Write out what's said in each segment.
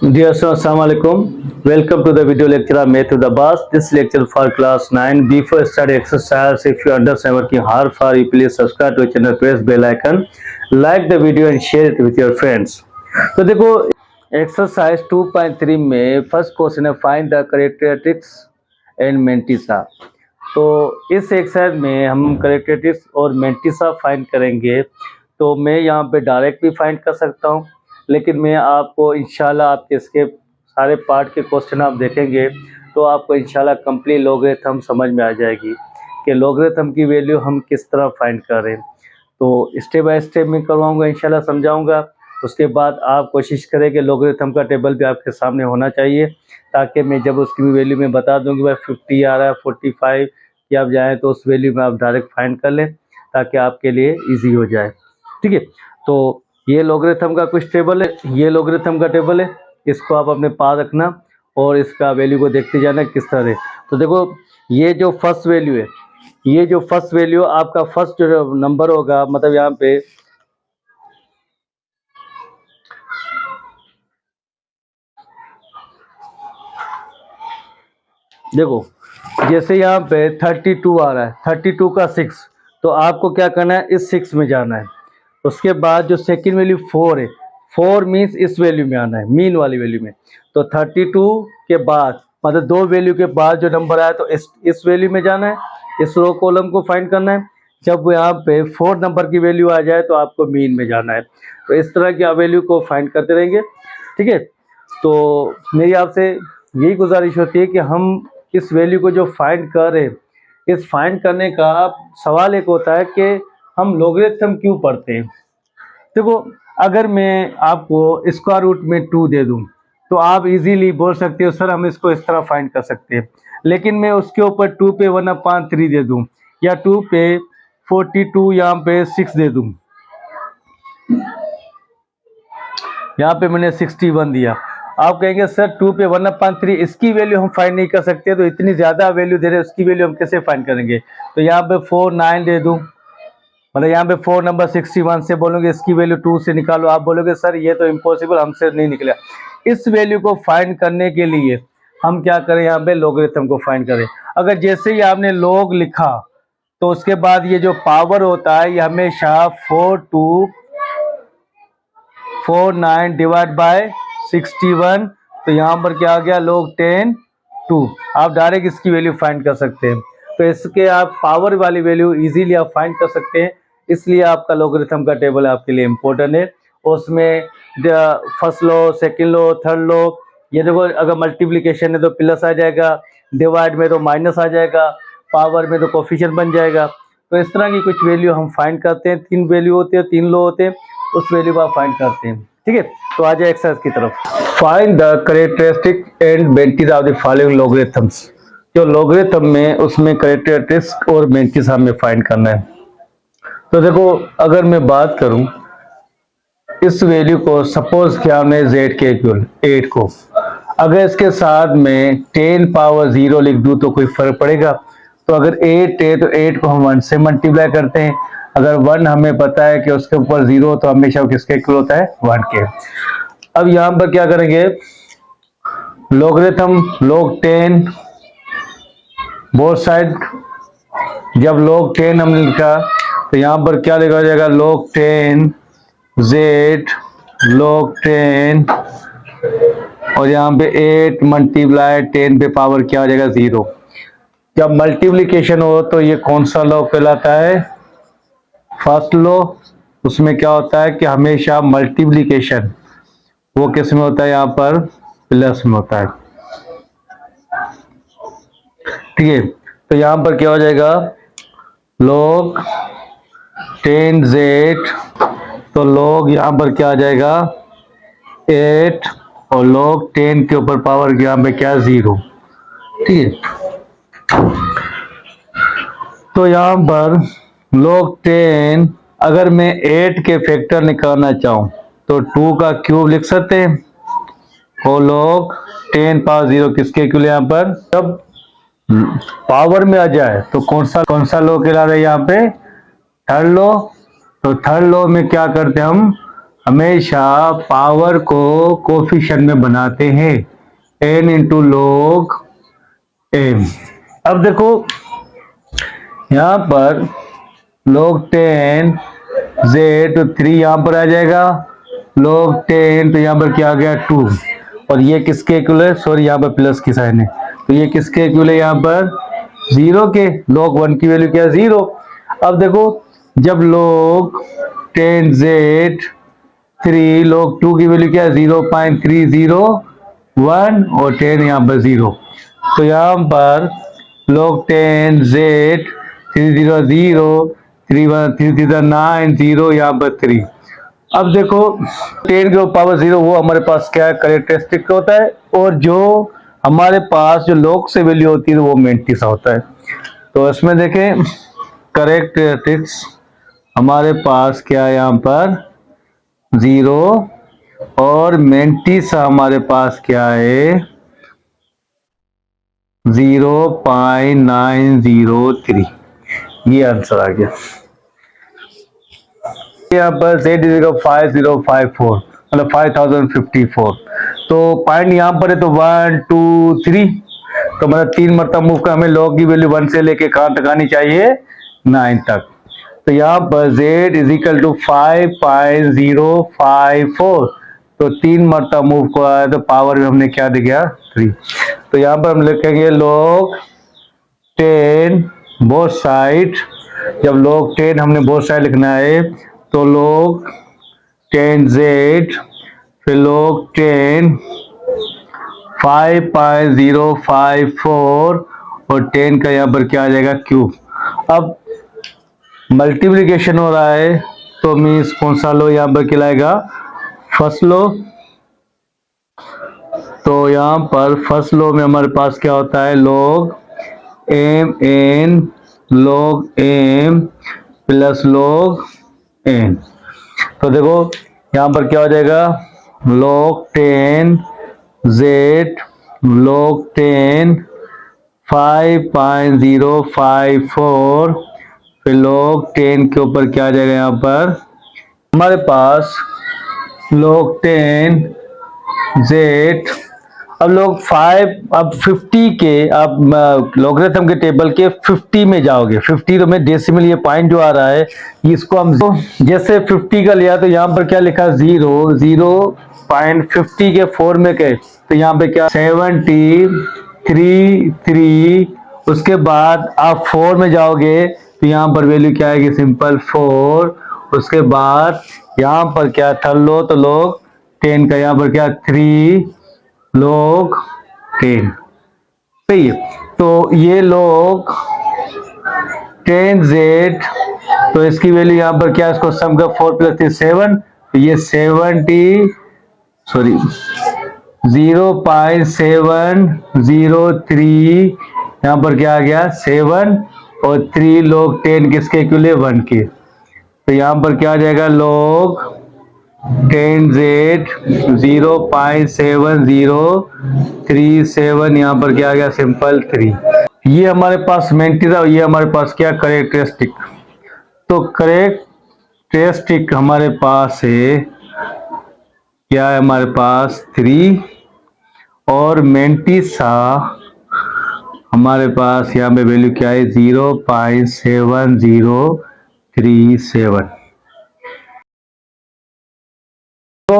Dear students, Assalamu alaikum. Welcome to the video lecture of Math with Abbas. This lecture for class 9. Before study exercise, if you understand working hard for you, please subscribe to the channel, press bell icon, like the video and share it with your friends. तो देखो exercise 2.3 में first question है find the characteristics and mantissa. तो इस exercise में हम characteristics और mantissa find करेंगे। तो मैं यहाँ पे डायरेक्ट भी फाइंड कर सकता हूँ, लेकिन मैं आपको इंशाल्लाह आपके इसके सारे पार्ट के क्वेश्चन आप देखेंगे तो आपको इंशाल्लाह कंप्लीट लॉगरिथम समझ में आ जाएगी कि लॉगरिथम की वैल्यू हम किस तरह फाइंड कर रहे हैं। तो स्टेप बाय स्टेप मैं करवाऊंगा, इंशाल्लाह समझाऊंगा। उसके बाद आप कोशिश करें कि लॉगरिथम का टेबल भी आपके सामने होना चाहिए, ताकि मैं जब उसकी भी वैल्यू में बता दूँ कि भाई 50 आ रहा है 45 कि आप जाएँ तो उस वैल्यू में आप डायरेक्ट फाइंड कर लें, ताकि आपके लिए ईजी हो जाए। ठीक है, तो ये लॉगरिथम का कुछ टेबल है, ये लॉगरिथम का टेबल है, इसको आप अपने पास रखना और इसका वैल्यू को देखते जाना किस तरह है। तो देखो ये जो फर्स्ट वैल्यू है, ये जो फर्स्ट वैल्यू आपका फर्स्ट जो नंबर होगा, मतलब यहाँ पे देखो जैसे यहाँ पे 32 आ रहा है, 32 का 6, तो आपको क्या करना है, इस 6 में जाना है। उसके बाद जो सेकंड वैल्यू 4 है, 4 मीन्स इस वैल्यू में आना है, मीन वाली वैल्यू में। तो 32 के बाद मतलब दो वैल्यू के बाद जो नंबर आया तो इस वैल्यू में जाना है, इस रो कॉलम को फाइंड करना है। जब यहाँ पे 4 नंबर की वैल्यू आ जाए तो आपको मीन में जाना है। तो इस तरह की आप वैल्यू को फाइंड करते रहेंगे। ठीक है, तो मेरी आपसे यही गुजारिश होती है कि हम इस वैल्यू को जो फाइंड कर रहे हैं, इस फाइंड करने का सवाल एक होता है कि हम लॉगरिथम क्यों पढ़ते हैं। देखो अगर मैं आपको स्क्वायर रूट में 2 दे दूं तो आप इजीली बोल सकते हो सर हम इसको इस तरह फाइंड कर सकते हैं, लेकिन मैं उसके ऊपर 2 पे 1/3 दे दूं या 2 पे 42 यहाँ पे 6 दे दूं, यहाँ पे मैंने 61 दिया, आप कहेंगे सर 2 पे 1/3 इसकी वैल्यू हम फाइंड नहीं कर सकते, तो इतनी ज़्यादा वैल्यू दे रहे उसकी वैल्यू हम कैसे फाइंड करेंगे। तो यहाँ पे 4 9 दे दूँ, मतलब यहाँ पे 4 नंबर 61 से बोलोगे इसकी वैल्यू 2 से निकालो, आप बोलोगे सर ये तो इम्पॉसिबल, हमसे नहीं निकला। इस वैल्यू को फाइंड करने के लिए हम क्या करें, यहाँ पे लॉगरिथम को फाइंड करें। अगर जैसे ही आपने लॉग लिखा तो उसके बाद ये जो पावर होता है ये हमेशा 49 डिवाइड बाय 61, तो यहाँ पर क्या आ गया log 10 2। आप डायरेक्ट इसकी वैल्यू फाइंड कर सकते हैं, तो इसके आप पावर वाली वैल्यू इजीली आप फाइंड कर सकते हैं। इसलिए आपका लॉगरिथम का टेबल आपके लिए इम्पोर्टेंट है। उसमें फर्स्ट लो, सेकंड लो, थर्ड लो, ये देखो अगर मल्टीप्लिकेशन है तो प्लस आ जाएगा, डिवाइड में तो माइनस आ जाएगा, पावर में तो कोफिशिएंट बन जाएगा। तो इस तरह की कुछ वैल्यू हम फाइंड करते हैं। 3 वैल्यू होते हैं, 3 लो होते हैं, उस वैल्यू को आप फाइंड करते हैं। ठीक है, तो आ जाए एक्सरसाइज की तरफ। Find the characteristic and mantis of the following logarithms. जो लॉगरिथम में उसमें कैरेक्टरिस्टिक और मेंटिस हमें फाइंड करना है। तो देखो अगर मैं बात करूं इस वैल्यू को, सपोज किया हमने z के इक्वल 8 को, अगर इसके साथ में 10 पावर 0 लिख दूं तो कोई फर्क पड़ेगा। तो अगर 8 है तो 8 को हम 1 से मल्टीप्लाई करते हैं। अगर 1 हमें पता है कि उसके ऊपर 0 तो हमेशा किसके इक्वल होता है, 1 के। अब यहां पर क्या करेंगे, लॉगरिथम log 10 बोथ साइड। जब log 10 हमने लिखा तो यहाँ पर क्या लिखा जाएगा, log 10 z log 10 और यहाँ पे 8 मल्टीप्लाई 10 पे पावर क्या हो जाएगा, 0। जब मल्टीप्लिकेशन हो तो ये कौन सा लॉ कहलाता है, फर्स्ट लॉ। उसमें क्या होता है कि हमेशा मल्टीप्लिकेशन वो किस में होता है, यहाँ पर प्लस में होता है। ठीक है, तो यहाँ पर क्या हो जाएगा, log 10z, तो log यहाँ पर क्या आ जाएगा 8 और log 10 के ऊपर पावर यहाँ पे क्या 0। ठीक है, तो यहाँ पर log 10 अगर मैं 8 के फैक्टर निकालना चाहूँ तो 2 का क्यूब लिख सकते हैं, और log 10 पावर 0 किसके क्यूब, यहाँ पर जब पावर में आ जाए तो कौन सा लॉ कहला रहे हैं यहाँ पे, थर्ड लॉ। तो थर्ड लॉ में क्या करते हैं हमेशा पावर को कोफिशिएंट में बनाते हैं, n इंटू log m। अब देखो यहाँ पर log 10 z तो 3 यहाँ पर आ जाएगा, log 10 तो यहाँ पर क्या आ गया 2, और ये किसके इक्वल है, सॉरी यहाँ पर प्लस की साइन है, तो ये किसके इक्वल है यहाँ पर 0 के, log 1 की वैल्यू क्या है 0। अब देखो जब log 10 z 3 log 2 की वैल्यू क्या है 0.301 और 10 यहाँ पर 0, तो यहाँ पर log 10 z 3 0 0 3 1 3 3 9 0 यहाँ पर 3। अब देखो 10 के पावर 0 वो हमारे पास क्या है करेक्टरिस्टिक होता है, और जो हमारे पास जो log से वैल्यू होती है वो मेंटी सा होता है। तो इसमें देखें करेक्टरिस्टिक्स हमारे पास क्या है यहाँ पर 0, और मेंटी सा हमारे पास क्या है 0.903। ये आंसर आ गया। यहाँ पर z इज 5054 मतलब 5054, तो पॉइंट यहाँ पर है तो 1 2 3, तो मतलब 3 मरतबा मूव कर हमें log की वैल्यू 1 से लेके कहाँ तक आनी चाहिए 9 तक। तो यहाँ पर z इज इक्वल टू 5.054, तो 3 मरतबा मूव को आया तो पावर में हमने क्या दिया 3। तो यहाँ पर हम लिखेंगे log 10 बोथ साइड, जब log 10 हमने बोथ साइड लिखना है तो log 10z फिर log 10 5.054 और 10 का यहाँ पर क्या आ जाएगा क्यूब। अब मल्टीप्लिकेशन हो रहा है तो मीन्स कौन सा लो यहाँ पर कहलाएगा फर्स्ट लो। तो यहाँ पर फर्स्ट लो में हमारे पास क्या होता है log m n log m plus log n। तो देखो यहाँ पर क्या हो जाएगा log 10 z log 10 5.054 फिर log 10 के ऊपर क्या आ जाएगा यहाँ पर हमारे पास log 10 z। अब लोग 5 अब 50 के अब लॉगरिथम के टेबल के 50 में जाओगे, 50 तो में डेसिमल ये पॉइंट जो आ रहा है इसको हम जैसे 50 का लिया तो यहाँ पर क्या लिखा 0.50 के 4 में के, तो यहाँ पे क्या 73 उसके बाद आप 4 में जाओगे तो यहाँ पर वैल्यू क्या आएगी सिंपल 4, उसके बाद यहाँ पर क्या थर्ड लो तो log 10 का यहाँ पर क्या 3 log 10 सही है। तो ये log 10z तो इसकी वैल्यू यहाँ पर क्या इसको सम का 4 प्लस 3 7, तो ये 0.703 यहाँ पर क्या आ गया 7 और 3 log 10 किसके इक्वल है 1 के, तो यहाँ पर क्या आ जाएगा log 10z 0.7037 यहाँ पर क्या आ गया सिंपल 3। ये हमारे पास मेंटी था, ये हमारे पास क्या करेक्टरिस्टिक। तो करेक्टरिस्टिक हमारे पास है क्या है हमारे पास 3 और मेंटी सा हमारे पास यहाँ पे वैल्यू क्या है 0.7037। तो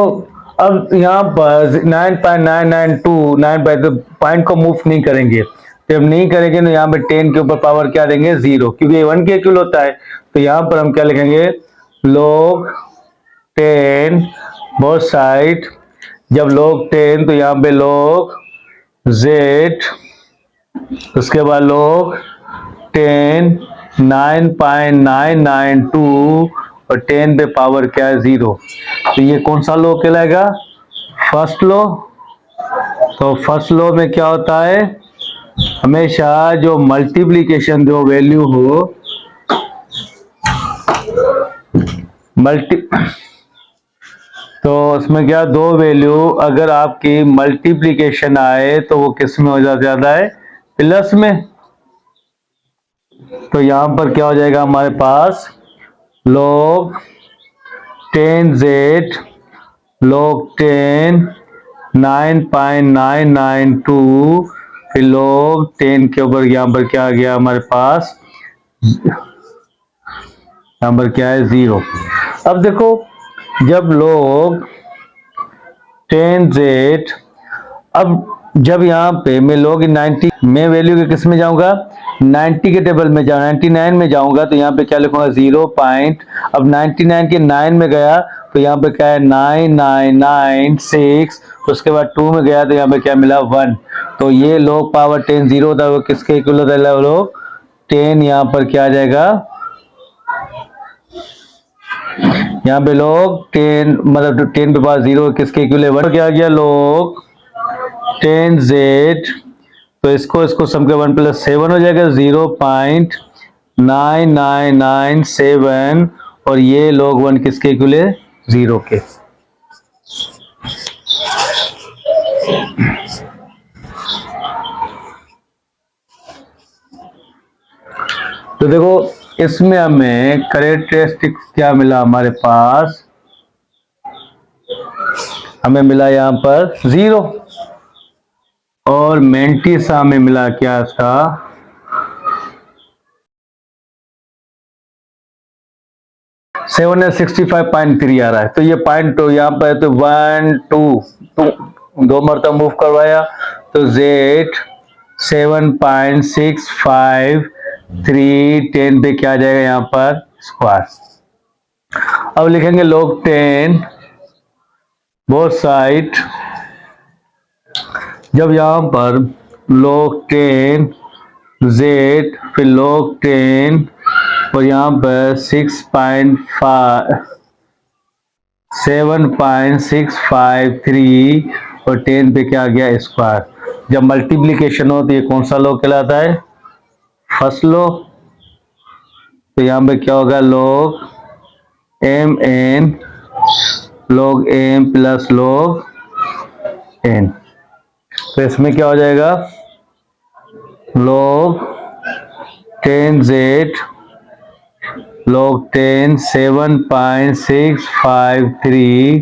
अब यहाँ पर 9.992 9 पॉइंट को मूव नहीं करेंगे, जब नहीं करेंगे तो यहाँ पे 10 के ऊपर पावर क्या देंगे 0, क्योंकि 1 के इक्वल होता है। तो यहाँ पर हम क्या लिखेंगे log 10 बोथ साइड, जब log 10 तो यहाँ पे log z उसके बाद log 10 9.992 और 10 पे पावर क्या है 0, तो ये कौन सा लो कहलाएगा फर्स्ट लो। तो फर्स्ट लो में क्या होता है हमेशा जो मल्टीप्लिकेशन जो वैल्यू हो तो उसमें क्या दो वैल्यू अगर आपकी मल्टीप्लिकेशन आए तो वो किस में हो जाता है प्लस में। तो यहां पर क्या हो जाएगा हमारे पास log 10z log 10 9.992, फिर log 10 के ऊपर यहाँ पर क्या आ गया हमारे पास, यहाँ पर क्या है 0। अब देखो जब log 10z, अब जब यहाँ पे मैं log 90 में वैल्यू के किस में जाऊंगा, 90 के टेबल में जाऊँ, 99 में जाऊंगा तो यहाँ पे क्या लिखूंगा 0 पॉइंट, अब 99 के 9 में गया तो यहाँ पे क्या है 9996, उसके बाद 2 में गया तो यहाँ पे क्या मिला 1, तो ये log पावर 10 0 था, वो किसके इक्वल होता है log 10, यहाँ पर क्या आ जाएगा, यहाँ पे log 10 मतलब 10 पे पास 0 किसके इक्वल है 1, क्या आ गया log 10z, तो इसको सम के 1 + 7 हो जाएगा 0.9997, और ये log 1 किसके इक्वल है 0 के। तो देखो इसमें हमें कैरेक्टरिस्टिक्स क्या मिला हमारे पास, हमें मिला यहाँ पर 0, और मेंटिसा में मिला क्या इसका 765.3 आ रहा है, तो ये पॉइंट तो यहाँ पर तो 1 2 दो मरतबा मूव करवाया तो Z 7.653 10 पे क्या आ जाएगा यहाँ पर स्क्वायर। अब लिखेंगे log 10 बोथ साइड, जब यहाँ पर log 10 Z फिर log 10 और यहाँ पर 7.653 और 10 पे क्या आ गया स्क्वायर। जब मल्टीप्लिकेशन हो तो ये कौन सा लॉ कहलाता है, फर्स्ट लॉ। तो यहाँ पे क्या होगा log mn log m plus log n, तो इसमें क्या हो जाएगा log 10z log 10 7.653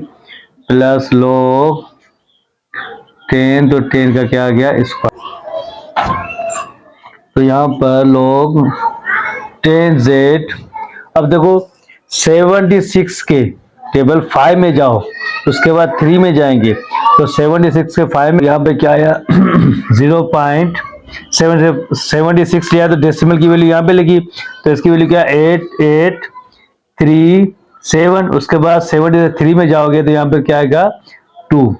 plus log 10, तो 10 का क्या आ गया स्क्वायर। तो यहाँ पर log 10z, अब देखो 76 के टेबल 5 में जाओ उसके बाद 3 में जाएंगे तो 76 के 5 में यहाँ पे क्या आया 0.76 लिया तो डेसिमल की वैल्यू यहाँ पे लगी, तो इसकी वैल्यू क्या 8837, उसके बाद 73 में जाओगे तो यहाँ पर क्या आएगा 2,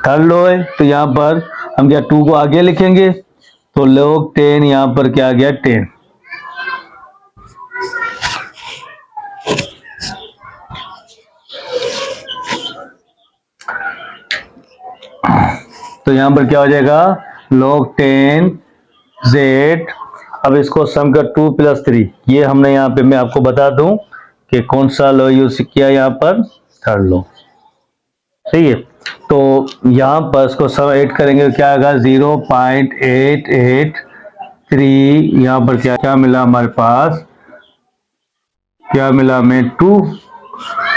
थर्ड लो है तो यहाँ पर हम क्या 2 को आगे लिखेंगे, तो log 10 यहाँ पर क्या आ गया 10। तो यहां पर क्या हो जाएगा log 10 z, अब इसको सम कर 2 + 3, ये हमने यहाँ पे मैं आपको बता दूं कि कौन सा लॉ यूज किया यहाँ पर, थर्ड लॉ, सही है। तो यहाँ पर इसको सम ऐड करेंगे क्या आएगा 0.883, यहाँ पर क्या क्या मिला हमारे पास, क्या मिला हमें 2,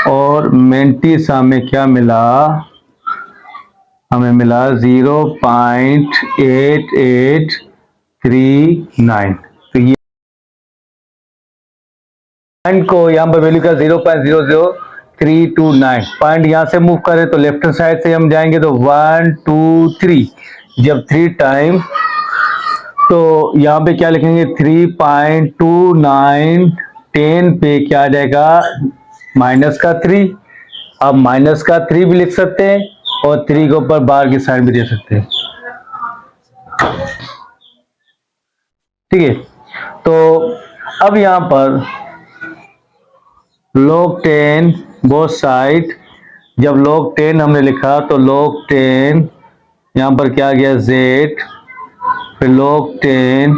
और मेंटिसा में क्या मिला, हमें मिला 0.8839, तो ये पॉइंट को यहाँ पर वैल्यू का 0.00329, पॉइंट यहाँ से मूव करें तो लेफ्ट हैंड साइड से हम जाएंगे तो 1 2 3, जब 3 टाइम तो यहाँ पे क्या लिखेंगे 3.29, 10 पे क्या आ जाएगा -3, अब -3 भी लिख सकते हैं और 3 के ऊपर बार की साइड भी दे सकते हैं, ठीक है। तो अब यहां पर log 10 बोथ साइड, जब log 10 हमने लिखा तो log 10 यहां पर क्या आ गया z, फिर log 10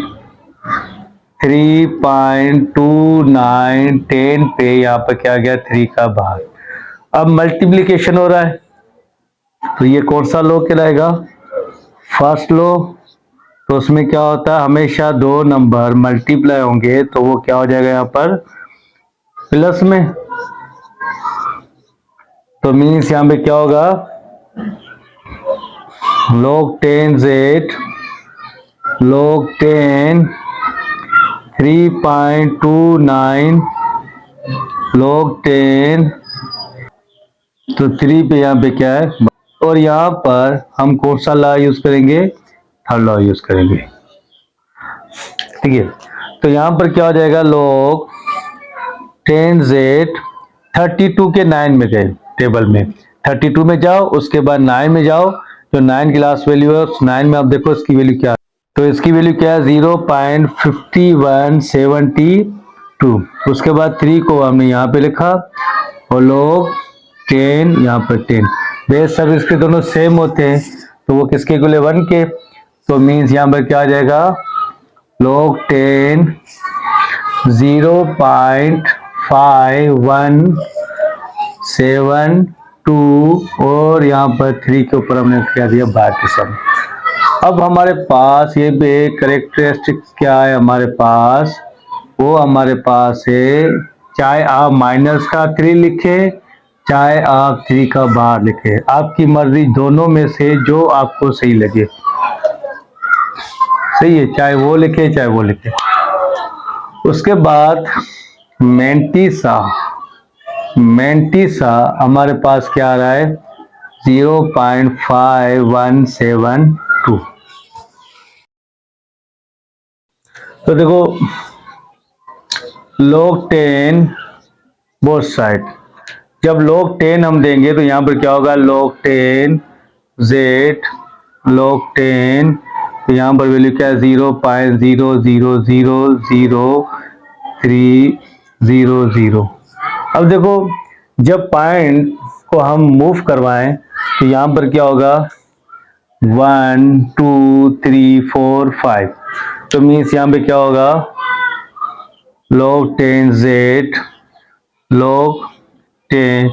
3.29, 10 पे यहाँ पर क्या आ गया 3 का भाग। अब मल्टीप्लिकेशन हो रहा है तो ये कौन सा लॉ कहलाएगा, फर्स्ट लॉ। तो उसमें क्या होता है हमेशा दो नंबर मल्टीप्लाई होंगे तो वो क्या हो जाएगा यहाँ पर प्लस में, तो मीन्स यहाँ पे क्या होगा, log 10 z log 10 3.29 log 10, तो 3 पे यहाँ पे क्या है, और यहाँ पर हम कौन सा लॉ यूज करेंगे, थर्ड लॉ यूज करेंगे। ठीक है, तो यहाँ पर क्या हो जाएगा, log 10z 32 के 9 में गए, टेबल में 32 में जाओ, उसके बाद 9 में जाओ, जो 9 की लास्ट वैल्यू है उस 9 में आप देखो इसकी वैल्यू क्या है, तो इसकी वैल्यू क्या है 0.5172। उसके बाद 3 को हमने यहाँ पे लिखा और log 10 यहाँ पर 10, बेस सब इसके दोनों सेम होते हैं तो वो किसके इक्वल है, 1 के, तो मीन्स यहाँ पर क्या आ जाएगा, log 10 0.5172 और यहाँ पर 3 के ऊपर हमने क्या दिया, बाकी सब। अब हमारे पास ये भी करेक्टरिस्टिक क्या है हमारे पास, वो हमारे पास है, चाहे आप माइनस का 3 लिखे चाहे आप 3 का बार लिखे, आपकी मर्जी, दोनों में से जो आपको सही लगे, सही है, चाहे वो लिखे चाहे वो लिखे। उसके बाद मेंटिसा हमारे पास क्या आ रहा है, 0.5172। तो देखो log 10 बोथ साइड, जब log 10 हम देंगे तो यहाँ पर क्या होगा, log 10 z log 10, तो यहाँ पर वैल्यू क्या है, 0.000300। अब देखो जब पॉइंट को हम मूव करवाएं तो यहाँ पर क्या होगा, 1 2 3 4 5, तो मीन्स यहाँ पे क्या होगा, log 10 z log 10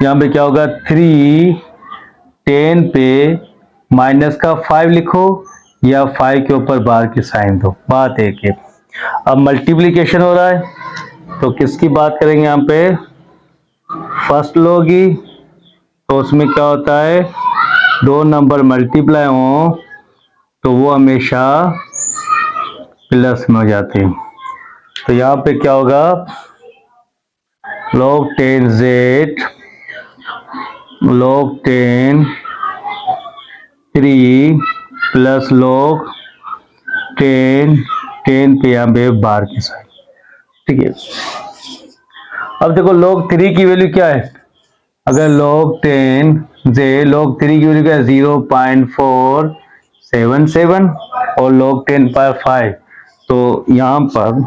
यहाँ पे क्या होगा, 3 10 पे माइनस का 5 लिखो या 5 के ऊपर बार की साइन दो, बात एक है। अब मल्टीप्लिकेशन हो रहा है तो किसकी बात करेंगे, यहाँ पे फर्स्ट log ही, तो उसमें क्या होता है, 2 नंबर मल्टीप्लाई हो तो वो हमेशा प्लस में हो जाते हैं, तो यहाँ पे क्या होगा, log 10 z log 10 3 plus log 10 पे यहाँ पे बार के साथ। ठीक है, अब देखो log 3 की वैल्यू क्या है, अगर log 10 z log 3 की वैल्यू क्या है, 0.477 और log 10 पर 5, तो यहाँ पर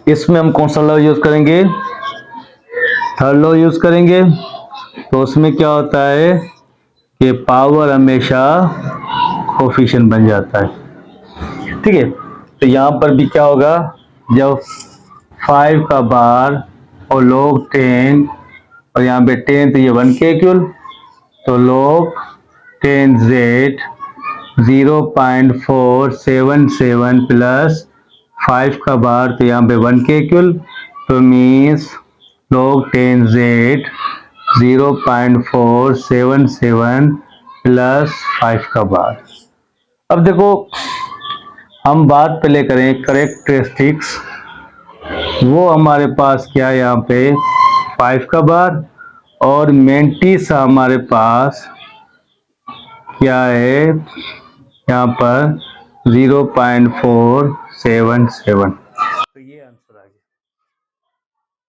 इसमें हम कौन सा लॉ यूज करेंगे, थर्ड लॉ यूज करेंगे। तो उसमें क्या होता है कि पावर हमेशा कोफिशिएंट बन जाता है। ठीक है, तो यहाँ पर भी क्या होगा, जब 5 का बार और log 10 और यहाँ पे 10 तो ये 1 के इक्वल, तो log 10 z 0.477 प्लस 5 का बार तो यहाँ पे 1 के इक्वल, तो मीन्स log 10 z 0.477 प्लस 5 का बार। अब देखो हम बात पहले करें करेक्टरिस्टिक्स, वो हमारे पास क्या है, यहाँ पे 5 का बार और मेंटिसा हमारे पास क्या है, यहाँ पर 0.477।